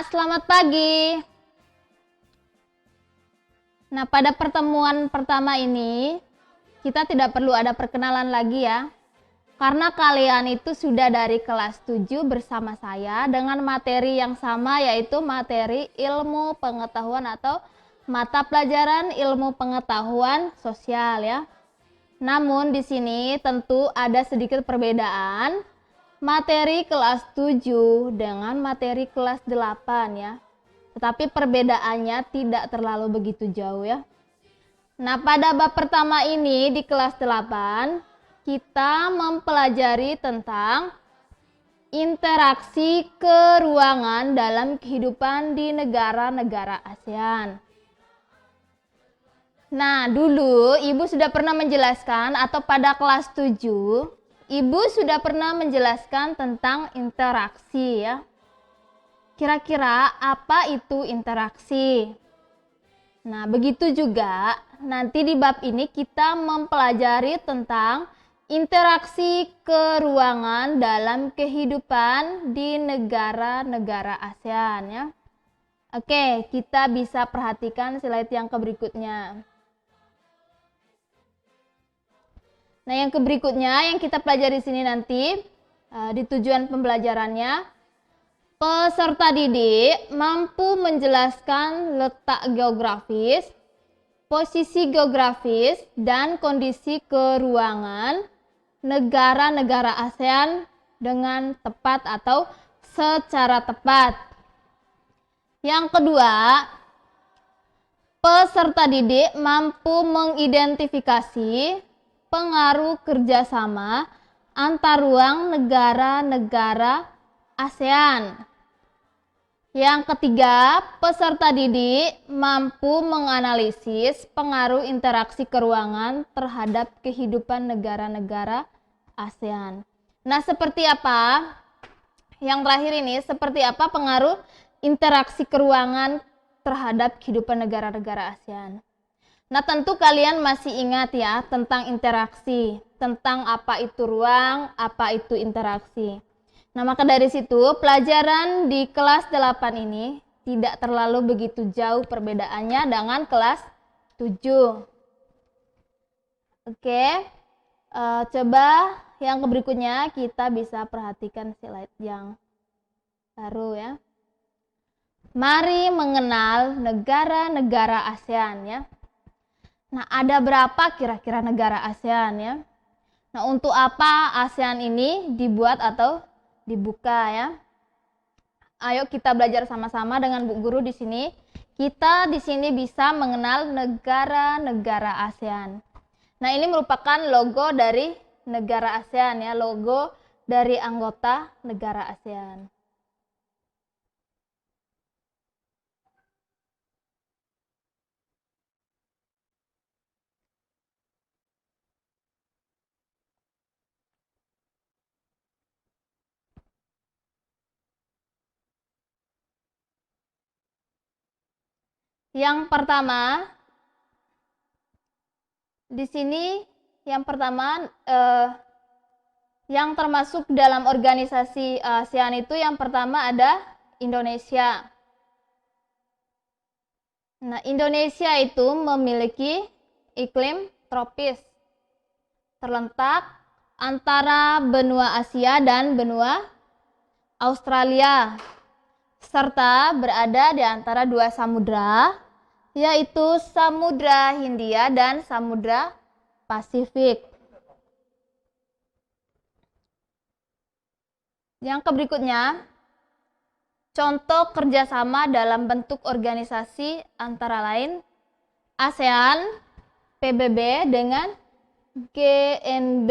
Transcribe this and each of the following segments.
Anak-anak, selamat pagi. Nah, pada pertemuan pertama ini, kita tidak perlu ada perkenalan lagi ya. Karena kalian itu sudah dari kelas 7 bersama saya dengan materi yang sama, yaitu materi ilmu pengetahuan atau mata pelajaran ilmu pengetahuan sosial ya. Namun di sini tentu ada sedikit perbedaan materi kelas 7 dengan materi kelas 8 ya. Tetapi perbedaannya tidak terlalu begitu jauh ya. Nah, pada bab pertama ini di kelas 8 kita mempelajari tentang interaksi keruangan dalam kehidupan di negara-negara ASEAN. Nah, dulu Ibu sudah pernah menjelaskan atau pada kelas 7 Ibu sudah pernah menjelaskan tentang interaksi ya. Kira-kira apa itu interaksi? Nah, begitu juga nanti di bab ini kita mempelajari tentang interaksi keruangan dalam kehidupan di negara-negara ASEAN ya. Oke, kita bisa perhatikan slide yang berikutnya. Nah, yang berikutnya yang kita pelajari di sini nanti di tujuan pembelajarannya, peserta didik mampu menjelaskan letak geografis, posisi geografis, dan kondisi keruangan negara-negara ASEAN dengan tepat atau secara tepat. Yang kedua, peserta didik mampu mengidentifikasi pengaruh kerjasama antar ruang negara-negara ASEAN. Yang ketiga, peserta didik mampu menganalisis pengaruh interaksi keruangan terhadap kehidupan negara-negara ASEAN. Nah, seperti apa? Yang terakhir ini, seperti apa pengaruh interaksi keruangan terhadap kehidupan negara-negara ASEAN? Nah, tentu kalian masih ingat ya tentang interaksi, tentang apa itu ruang, apa itu interaksi. Nah, maka dari situ pelajaran di kelas 8 ini tidak terlalu begitu jauh perbedaannya dengan kelas 7. Oke, coba yang berikutnya kita bisa perhatikan slide yang baru ya. Mari mengenal negara-negara ASEAN ya. Nah, ada berapa kira-kira negara ASEAN ya? Nah, untuk apa ASEAN ini dibuat atau dibuka ya? Ayo kita belajar sama-sama dengan Bu Guru di sini. Kita di sini bisa mengenal negara-negara ASEAN. Nah, ini merupakan logo dari negara ASEAN ya, logo dari anggota negara ASEAN. Yang pertama, di sini yang pertama yang termasuk dalam organisasi ASEAN itu yang pertama ada Indonesia. Nah, Indonesia itu memiliki iklim tropis, terletak antara benua Asia dan benua Australia, serta berada di antara dua samudra, yaitu Samudra Hindia dan Samudra Pasifik. Yang berikutnya, contoh kerjasama dalam bentuk organisasi antara lain ASEAN, PBB dengan GNB.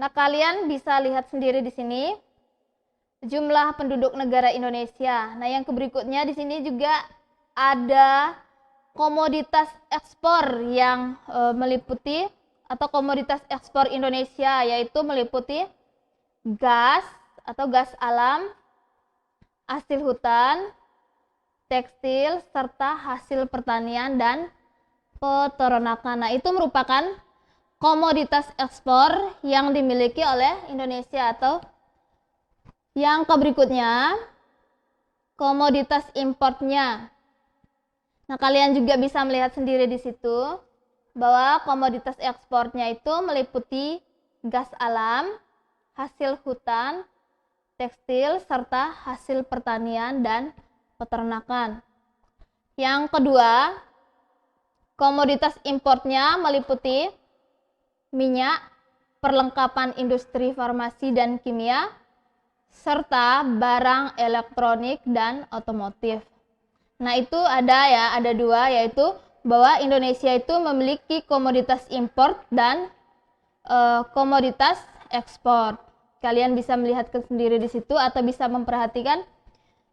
Nah, kalian bisa lihat sendiri di sini jumlah penduduk negara Indonesia. Nah, yang berikutnya di sini juga ada komoditas ekspor yang meliputi atau komoditas ekspor Indonesia, yaitu meliputi gas atau gas alam, hasil hutan, tekstil, serta hasil pertanian dan peternakan. Nah, itu merupakan komoditas ekspor yang dimiliki oleh Indonesia. Atau yang berikutnya, komoditas importnya. Nah, kalian juga bisa melihat sendiri di situ bahwa komoditas ekspornya itu meliputi gas alam, hasil hutan, tekstil, serta hasil pertanian dan peternakan. Yang kedua, komoditas importnya meliputi minyak, perlengkapan industri farmasi dan kimia, serta barang elektronik dan otomotif. Nah, itu ada dua, yaitu bahwa Indonesia itu memiliki komoditas import dan komoditas ekspor. Kalian bisa melihat sendiri di situ atau bisa memperhatikan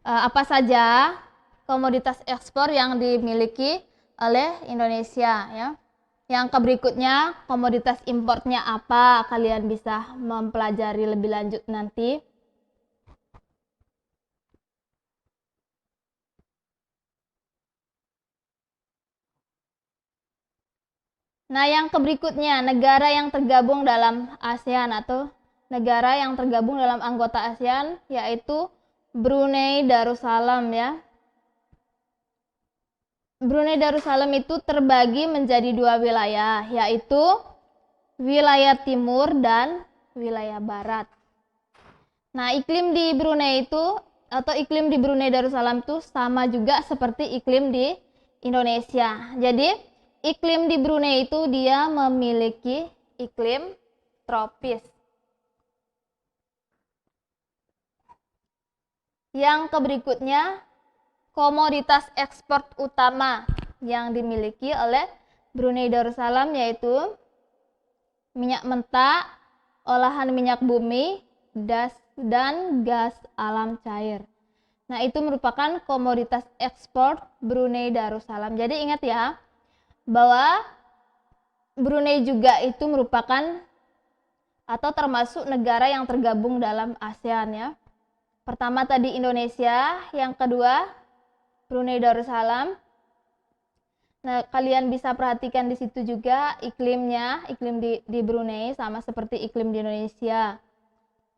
apa saja komoditas ekspor yang dimiliki oleh Indonesia ya. Yang berikutnya, komoditas importnya apa? Kalian bisa mempelajari lebih lanjut nanti. Nah, yang berikutnya, negara yang tergabung dalam ASEAN atau negara yang tergabung dalam anggota ASEAN yaitu Brunei Darussalam ya. Brunei Darussalam itu terbagi menjadi dua wilayah, yaitu wilayah timur dan wilayah barat. Nah, iklim di Brunei Darussalam itu sama juga seperti iklim di Indonesia. Jadi, iklim di Brunei itu dia memiliki iklim tropis. Yang berikutnya, komoditas ekspor utama yang dimiliki oleh Brunei Darussalam yaitu minyak mentah, olahan minyak bumi, dan gas alam cair. Nah, itu merupakan komoditas ekspor Brunei Darussalam. Jadi ingat ya, bahwa Brunei juga itu merupakan atau termasuk negara yang tergabung dalam ASEAN ya. Pertama tadi Indonesia, yang kedua Brunei Darussalam. Nah, kalian bisa perhatikan di situ juga iklimnya, iklim di Brunei sama seperti iklim di Indonesia.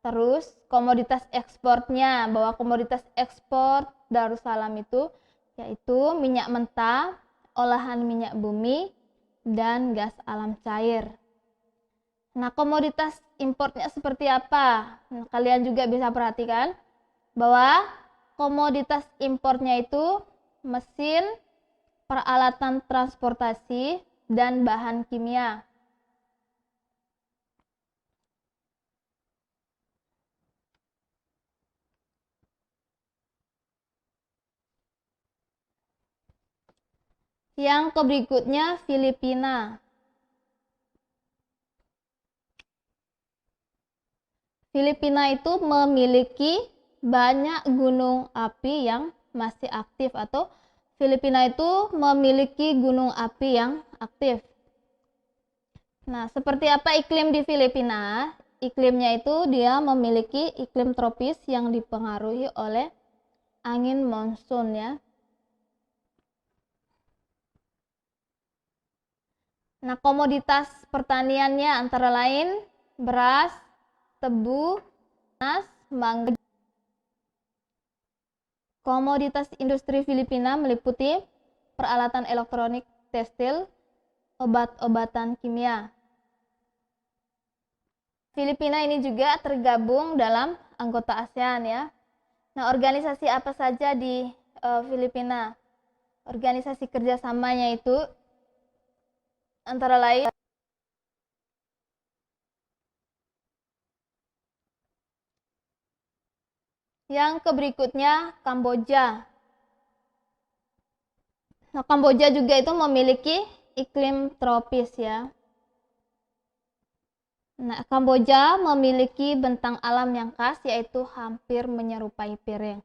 Terus komoditas ekspornya, bahwa komoditas ekspor Darussalam itu yaitu minyak mentah, olahan minyak bumi, dan gas alam cair. Nah, komoditas importnya seperti apa? Nah, kalian juga bisa perhatikan bahwa komoditas importnya itu mesin, peralatan transportasi, dan bahan kimia. Yang berikutnya Filipina. Filipina itu memiliki banyak gunung api yang masih aktif, atau Filipina itu memiliki gunung api yang aktif. Nah, seperti apa iklim di Filipina? Iklimnya itu dia memiliki iklim tropis yang dipengaruhi oleh angin monsun ya. Nah, komoditas pertaniannya antara lain beras, tebu, nanas, mangga. Komoditas industri Filipina meliputi peralatan elektronik, tekstil, obat-obatan kimia. Filipina ini juga tergabung dalam anggota ASEAN ya. Nah, organisasi apa saja di Filipina? Organisasi kerjasamanya itu antara lain yang berikutnya Kamboja. Nah, Kamboja juga itu memiliki iklim tropis ya. Nah, Kamboja memiliki bentang alam yang khas yaitu hampir menyerupai piring.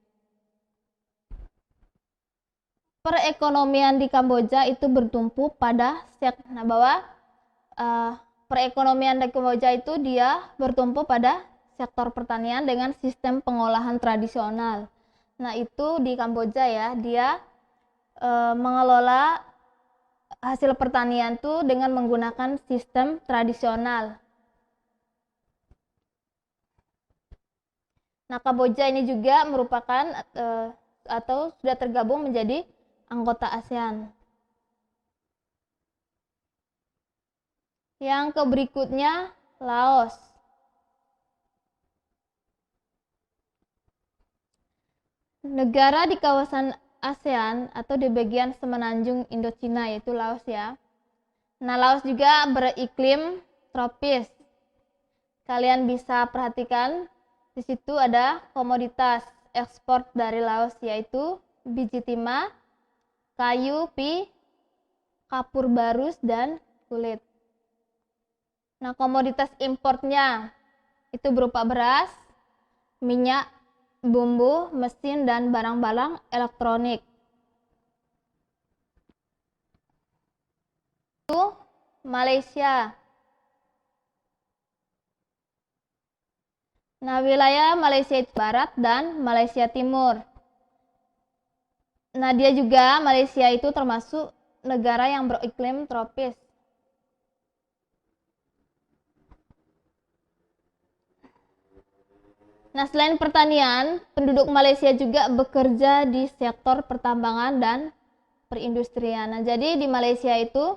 Perekonomian di Kamboja itu bertumpu pada bahwa perekonomian di Kamboja itu dia bertumpu pada sektor pertanian dengan sistem pengolahan tradisional. Nah, itu di Kamboja ya, dia mengelola hasil pertanian tuh dengan menggunakan sistem tradisional. Nah, Kamboja ini juga merupakan atau sudah tergabung menjadi anggota ASEAN. Yang berikutnya Laos. Negara di kawasan ASEAN atau di bagian semenanjung Indochina yaitu Laos ya. Nah, Laos juga beriklim tropis. Kalian bisa perhatikan di situ ada komoditas ekspor dari Laos yaitu biji timah, kayu, kapur barus dan kulit. Nah, komoditas importnya itu berupa beras, minyak, bumbu, mesin, dan barang-barang elektronik. Itu Malaysia. Nah, wilayah Malaysia Barat dan Malaysia Timur. Nah, dia juga Malaysia itu termasuk negara yang beriklim tropis. Nah, selain pertanian, penduduk Malaysia juga bekerja di sektor pertambangan dan perindustrian. Nah, jadi di Malaysia itu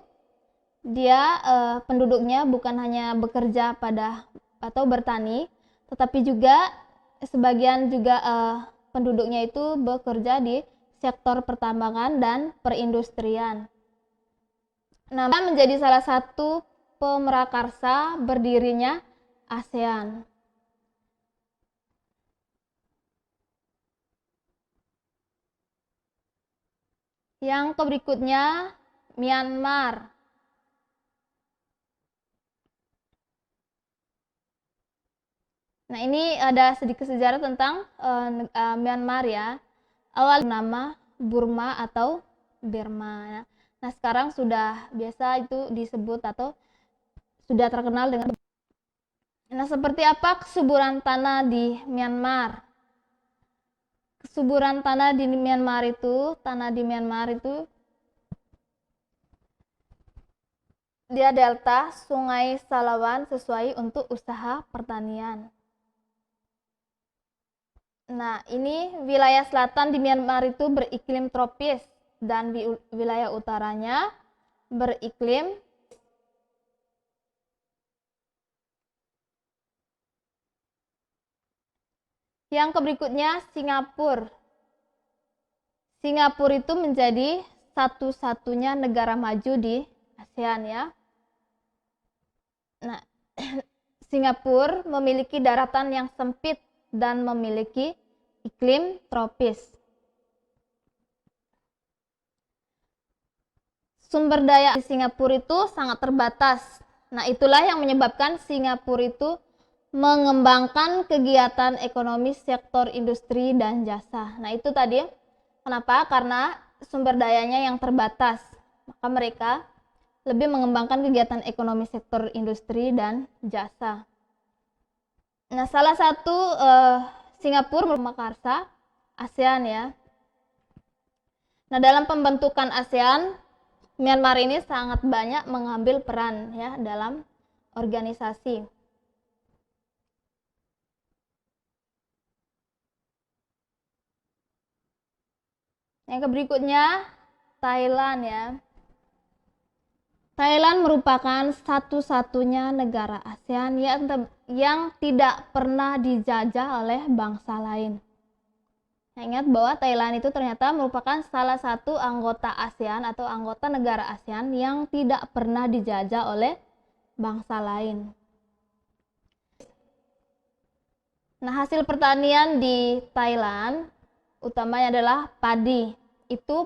dia penduduknya bukan hanya bekerja pada atau bertani, tetapi juga sebagian juga penduduknya itu bekerja di sektor pertambangan dan perindustrian. Nah, menjadi salah satu pemerakarsa berdirinya ASEAN. Yang berikutnya Myanmar. Nah, ini ada sedikit sejarah tentang Myanmar ya. Awal nama Burma atau Burma. Nah, sekarang sudah biasa itu disebut atau sudah terkenal dengan. Nah, seperti apa kesuburan tanah di Myanmar? Kesuburan tanah di Myanmar itu, dia delta Sungai Salawan sesuai untuk usaha pertanian. Nah, ini wilayah selatan di Myanmar itu beriklim tropis dan di wilayah utaranya beriklim yang berikutnya Singapura. Singapura itu menjadi satu-satunya negara maju di ASEAN ya. Nah, Singapura memiliki daratan yang sempit dan memiliki iklim tropis. Sumber daya di Singapura itu sangat terbatas. Nah, itulah yang menyebabkan Singapura itu mengembangkan kegiatan ekonomi sektor industri dan jasa. Nah, itu tadi kenapa? Karena sumber dayanya yang terbatas. Maka mereka lebih mengembangkan kegiatan ekonomi sektor industri dan jasa. Nah, salah satu Singapura memakarsa ASEAN ya. Nah, dalam pembentukan ASEAN, Myanmar ini sangat banyak mengambil peran ya dalam organisasi. Yang berikutnya Thailand ya. Thailand merupakan satu-satunya negara ASEAN yang tidak pernah dijajah oleh bangsa lain. Nah, ingat bahwa Thailand itu ternyata merupakan salah satu anggota ASEAN atau anggota negara ASEAN yang tidak pernah dijajah oleh bangsa lain. Nah, hasil pertanian di Thailand utamanya adalah padi.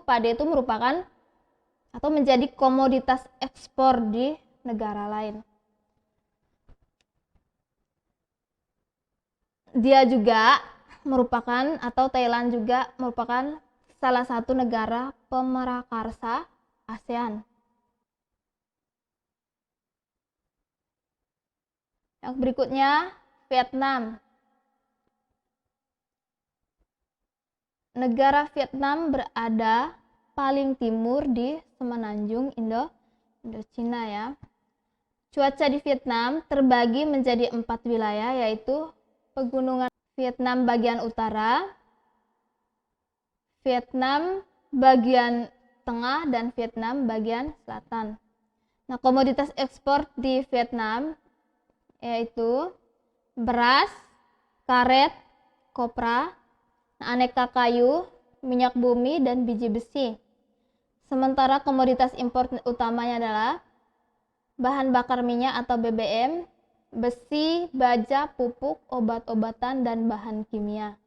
Padi itu merupakan atau menjadi komoditas ekspor di negara lain. Dia juga merupakan atau Thailand juga merupakan salah satu negara pemerakarsa ASEAN. Yang berikutnya Vietnam. Negara Vietnam berada paling timur di semenanjung Indochina ya. Cuaca di Vietnam terbagi menjadi 4 wilayah, yaitu pegunungan Vietnam bagian utara, Vietnam bagian tengah, dan Vietnam bagian selatan. Nah, komoditas ekspor di Vietnam yaitu beras, karet, kopra, aneka kayu, minyak bumi, dan biji besi. Sementara komoditas impor utamanya adalah bahan bakar minyak atau BBM, besi, baja, pupuk, obat-obatan, dan bahan kimia.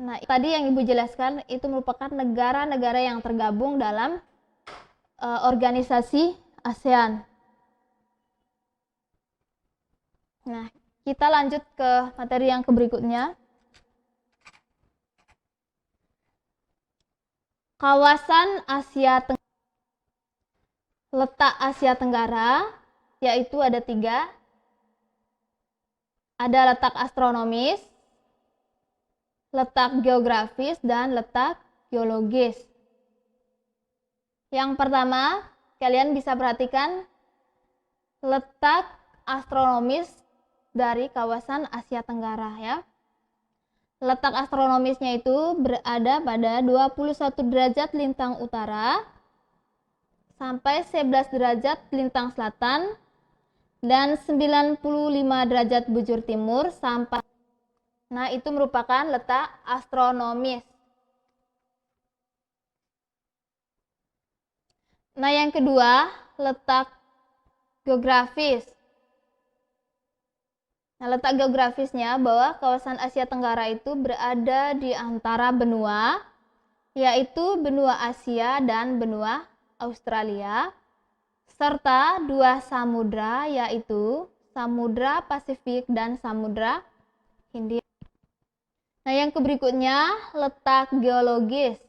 Nah, tadi yang Ibu jelaskan itu merupakan negara-negara yang tergabung dalam organisasi ASEAN. Nah, kita lanjut ke materi yang berikutnya. Kawasan Asia Tenggara. Letak Asia Tenggara yaitu ada 3. Ada letak astronomis, letak geografis, dan letak geologis. Yang pertama, kalian bisa perhatikan letak astronomis dari kawasan Asia Tenggara ya. Letak astronomisnya itu berada pada 21 derajat lintang utara sampai 11 derajat lintang selatan dan 95 derajat bujur timur sampai. Nah, itu merupakan letak astronomis. Nah, yang kedua, letak geografis. Nah, letak geografisnya bahwa kawasan Asia Tenggara itu berada di antara benua, yaitu benua Asia dan benua Australia, serta 2 samudra, yaitu Samudra Pasifik dan Samudra Hindia. Nah, yang berikutnya letak geologis.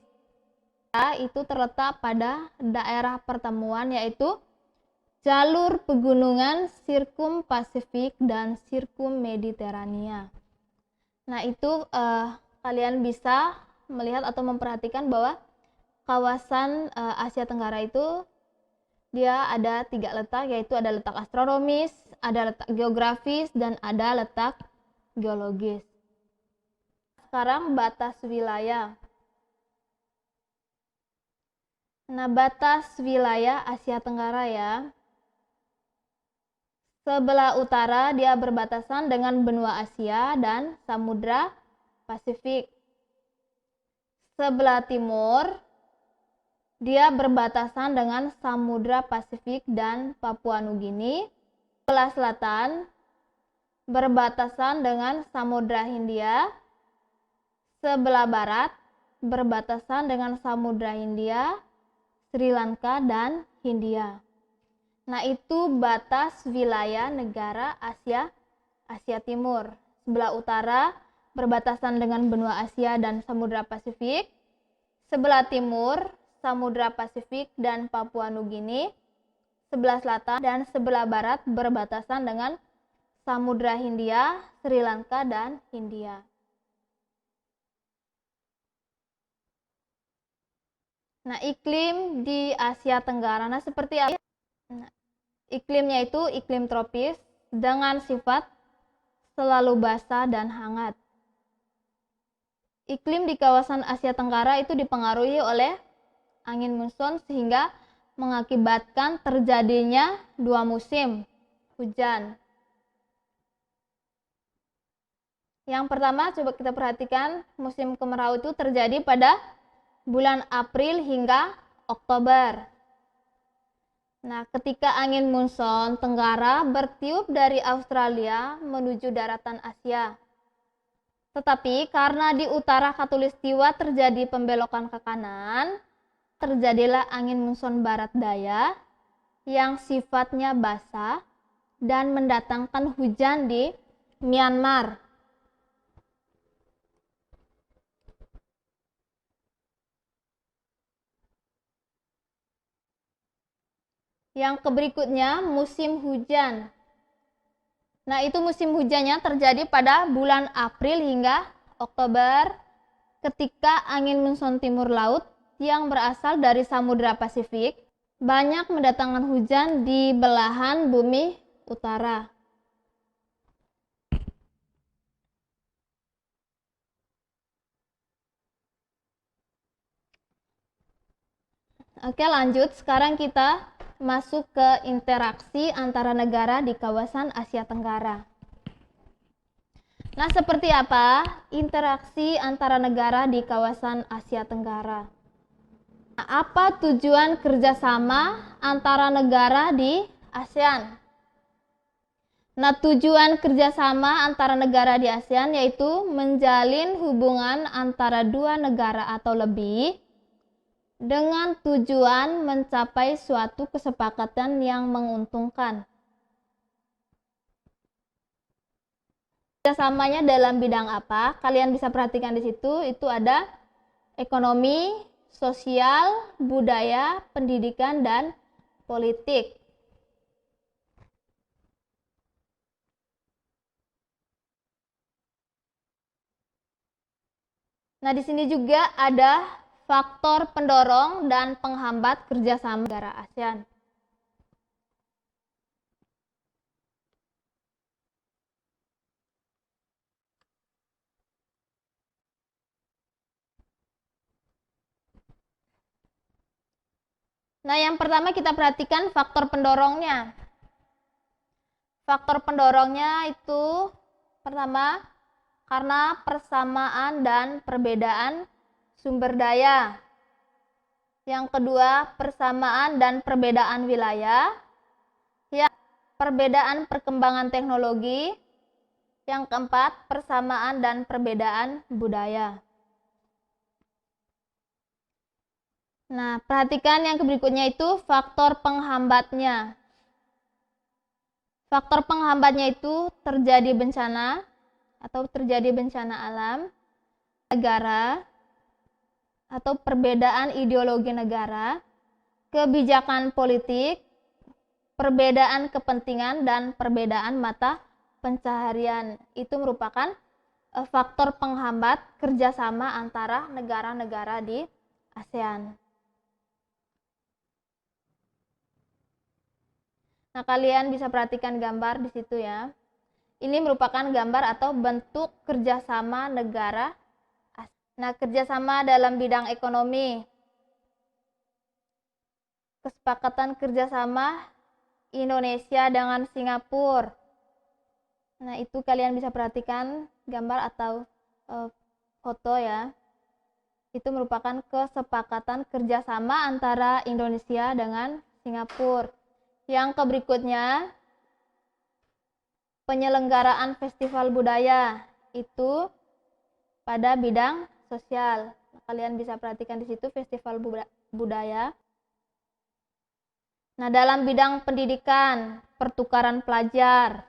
Itu terletak pada daerah pertemuan, yaitu jalur pegunungan Sirkum Pasifik dan Sirkum Mediterania. Nah, itu kalian bisa melihat atau memperhatikan bahwa kawasan Asia Tenggara itu dia ada 3 letak, yaitu ada letak astronomis, ada letak geografis, dan ada letak geologis. Sekarang batas wilayah. Nah, batas wilayah Asia Tenggara ya. Sebelah utara dia berbatasan dengan benua Asia dan Samudra Pasifik. Sebelah timur dia berbatasan dengan Samudra Pasifik dan Papua Nugini. Sebelah selatan berbatasan dengan Samudra Hindia. Sebelah barat berbatasan dengan Samudra Hindia, Sri Lanka, dan Hindia. Nah, itu batas wilayah negara Asia Timur. Sebelah utara berbatasan dengan benua Asia dan Samudra Pasifik. Sebelah timur Samudra Pasifik dan Papua Nugini. Sebelah selatan dan sebelah barat berbatasan dengan Samudra Hindia, Sri Lanka, dan Hindia. Nah, iklim di Asia Tenggara, nah seperti apa? Nah, iklimnya itu iklim tropis dengan sifat selalu basah dan hangat. Iklim di kawasan Asia Tenggara itu dipengaruhi oleh angin monsun sehingga mengakibatkan terjadinya 2 musim hujan. Yang pertama, coba kita perhatikan, musim kemarau itu terjadi pada bulan April hingga Oktober. Nah, ketika angin monsun tenggara bertiup dari Australia menuju daratan Asia. Tetapi karena di utara khatulistiwa terjadi pembelokan ke kanan, terjadilah angin monsun barat daya yang sifatnya basah dan mendatangkan hujan di Myanmar. Yang berikutnya musim hujan. Nah, itu musim hujannya terjadi pada bulan April hingga Oktober, ketika angin monsun timur laut yang berasal dari Samudra Pasifik banyak mendatangkan hujan di belahan bumi utara. Oke, lanjut. Sekarang kita masuk ke interaksi antara negara di kawasan Asia Tenggara. Nah, seperti apa interaksi antara negara di kawasan Asia Tenggara? Nah, apa tujuan kerjasama antara negara di ASEAN? Nah, tujuan kerjasama antara negara di ASEAN yaitu menjalin hubungan antara dua negara atau lebih dengan tujuan mencapai suatu kesepakatan yang menguntungkan. Kerjasamanya dalam bidang apa? Kalian bisa perhatikan di situ, itu ada ekonomi, sosial, budaya, pendidikan, dan politik. Nah, di sini juga ada faktor pendorong dan penghambat kerjasama negara ASEAN. Nah, yang pertama kita perhatikan faktor pendorongnya. Faktor pendorongnya itu pertama, karena persamaan dan perbedaan sumber daya. Yang kedua, persamaan dan perbedaan wilayah. Yang perbedaan perkembangan teknologi. Yang keempat, persamaan dan perbedaan budaya. Nah, perhatikan yang berikutnya itu faktor penghambatnya. Faktor penghambatnya itu terjadi bencana atau terjadi bencana alam, negara, atau perbedaan ideologi negara, kebijakan politik, perbedaan kepentingan, dan perbedaan mata pencaharian. Itu merupakan faktor penghambat kerjasama antara negara-negara di ASEAN. Nah, kalian bisa perhatikan gambar di situ ya. Ini merupakan gambar atau bentuk kerjasama negara. Nah, kerjasama dalam bidang ekonomi. Kesepakatan kerjasama Indonesia dengan Singapura. Nah, itu kalian bisa perhatikan gambar atau foto ya. Itu merupakan kesepakatan kerjasama antara Indonesia dengan Singapura. Yang berikutnya, penyelenggaraan festival budaya itu pada bidang sosial. Kalian bisa perhatikan di situ festival budaya. Nah, dalam bidang pendidikan, pertukaran pelajar.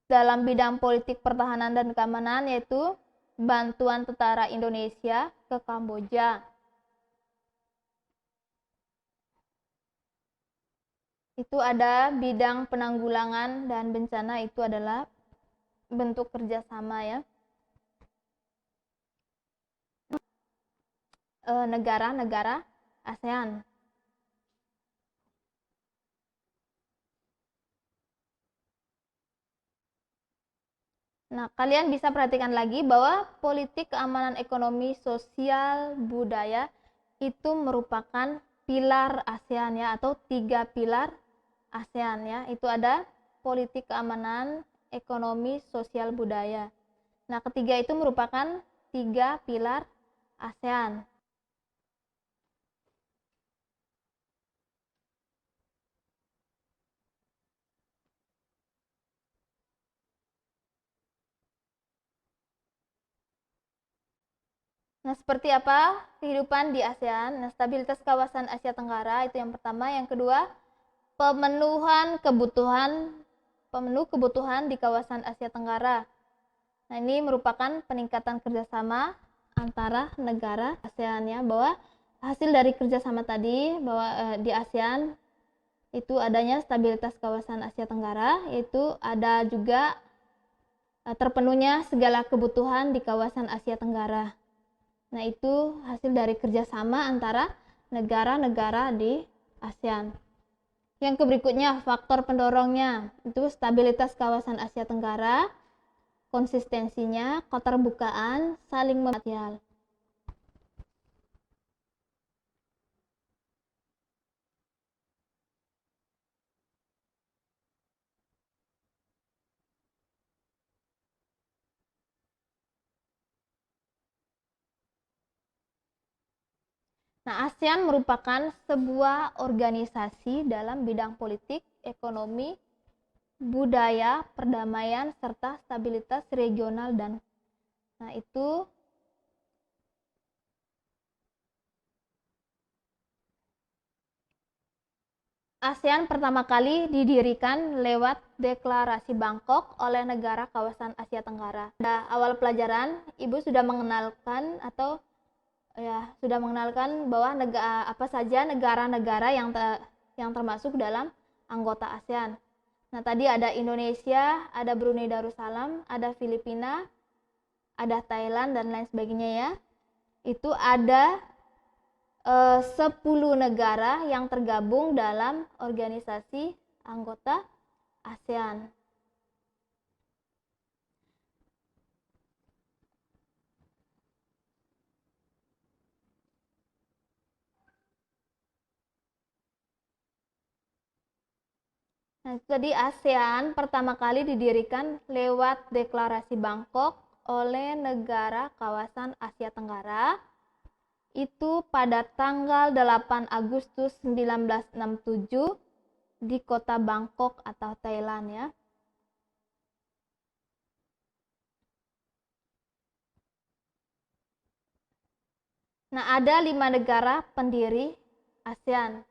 Dalam bidang politik pertahanan dan keamanan yaitu bantuan tentara Indonesia ke Kamboja. Itu ada bidang penanggulangan dan bencana, itu adalah bentuk kerjasama ya. Negara-negara ASEAN. Nah, kalian bisa perhatikan lagi bahwa politik keamanan ekonomi, sosial, budaya itu merupakan pilar ASEAN ya, atau 3 pilar ASEAN ya. Itu ada politik keamanan, ekonomi, sosial, budaya. Nah, ketiga itu merupakan 3 pilar ASEAN. Nah, seperti apa kehidupan di ASEAN? Nah, stabilitas kawasan Asia Tenggara itu yang pertama. Yang kedua, pemenuh kebutuhan di kawasan Asia Tenggara. Nah, ini merupakan peningkatan kerjasama antara negara ASEAN ya, bahwa hasil dari kerjasama tadi bahwa di ASEAN itu adanya stabilitas kawasan Asia Tenggara, yaitu ada juga terpenuhnya segala kebutuhan di kawasan Asia Tenggara. Nah, itu hasil dari kerjasama antara negara-negara di ASEAN. Yang berikutnya, faktor pendorongnya itu stabilitas kawasan Asia Tenggara, konsistensinya, keterbukaan, saling mempercayai. Nah, ASEAN merupakan sebuah organisasi dalam bidang politik, ekonomi, budaya, perdamaian, serta stabilitas regional dan itu ASEAN pertama kali didirikan lewat Deklarasi Bangkok oleh negara kawasan Asia Tenggara. Pada awal pelajaran, Ibu sudah mengenalkan bahwa apa saja negara-negara yang termasuk dalam anggota ASEAN. Nah, tadi ada Indonesia, ada Brunei Darussalam, ada Filipina, ada Thailand dan lain sebagainya ya. Itu ada 10 negara yang tergabung dalam organisasi anggota ASEAN. Nah, jadi ASEAN pertama kali didirikan lewat Deklarasi Bangkok oleh negara kawasan Asia Tenggara itu pada tanggal 8 Agustus 1967 di kota Bangkok atau Thailand ya. Nah, ada 5 negara pendiri ASEAN.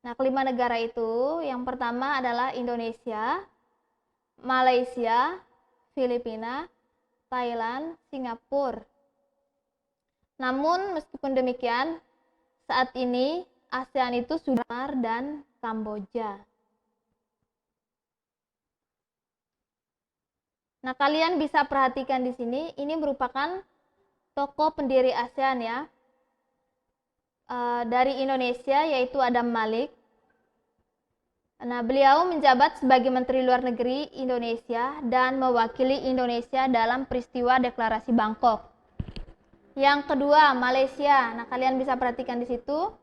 Nah, kelima negara itu yang pertama adalah Indonesia, Malaysia, Filipina, Thailand, Singapura. Namun meskipun demikian, saat ini ASEAN itu sudah Myanmar dan Kamboja. Nah, kalian bisa perhatikan di sini, ini merupakan tokoh pendiri ASEAN ya. Dari Indonesia yaitu Adam Malik. Nah, beliau menjabat sebagai Menteri Luar Negeri Indonesia dan mewakili Indonesia dalam peristiwa Deklarasi Bangkok. Yang kedua, Malaysia. Nah, kalian bisa perhatikan di situ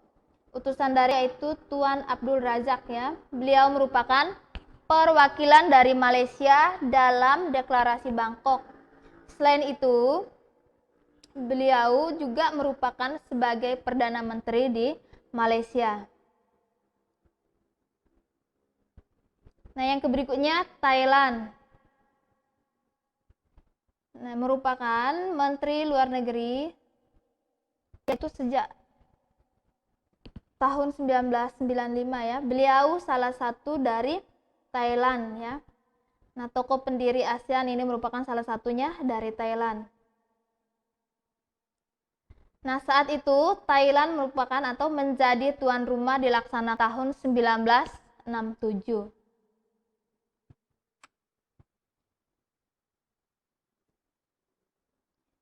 utusan dari yaitu Tuan Abdul Razak ya. Beliau merupakan perwakilan dari Malaysia dalam Deklarasi Bangkok. Selain itu, beliau juga merupakan sebagai Perdana Menteri di Malaysia. Nah, yang berikutnya Thailand. Nah, merupakan Menteri Luar Negeri yaitu sejak tahun 1995 ya. Beliau salah satu dari Thailand ya. Nah, tokoh pendiri ASEAN ini merupakan salah satunya dari Thailand. Nah, saat itu Thailand merupakan atau menjadi tuan rumah dilaksanakan tahun 1967.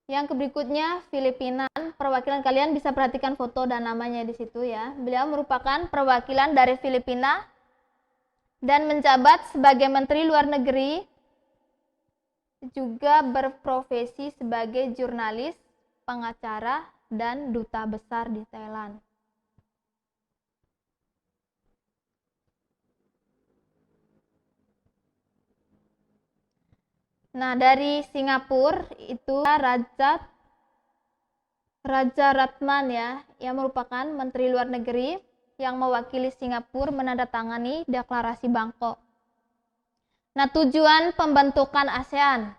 Yang berikutnya Filipina. Perwakilan kalian bisa perhatikan foto dan namanya di situ ya. Beliau merupakan perwakilan dari Filipina dan menjabat sebagai Menteri Luar Negeri, juga berprofesi sebagai jurnalis, pengacara, dan duta besar di Thailand. Nah, dari Singapura itu Raja Ratman ya, yang merupakan Menteri Luar Negeri yang mewakili Singapura menandatangani Deklarasi Bangkok. Nah, tujuan pembentukan ASEAN.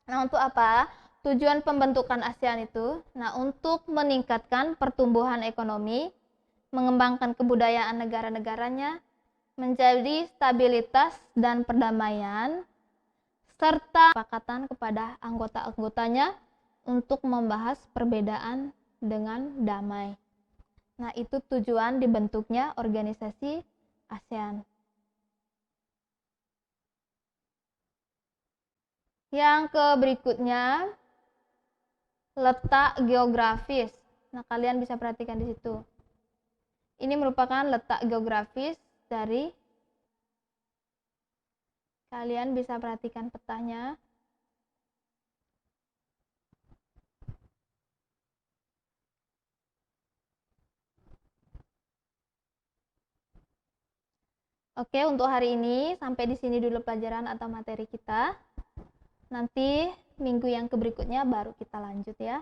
Nah, untuk apa? Tujuan pembentukan ASEAN itu, nah untuk meningkatkan pertumbuhan ekonomi, mengembangkan kebudayaan negara-negaranya, menjadi stabilitas dan perdamaian, serta kesepakatan kepada anggota-anggotanya untuk membahas perbedaan dengan damai. Nah, itu tujuan dibentuknya organisasi ASEAN. Yang ke berikutnya, letak geografis. Nah, kalian bisa perhatikan di situ. Ini merupakan letak geografis dari, kalian bisa perhatikan petanya. Oke, untuk hari ini sampai di sini dulu pelajaran atau materi kita. Nanti minggu yang berikutnya baru kita lanjut ya.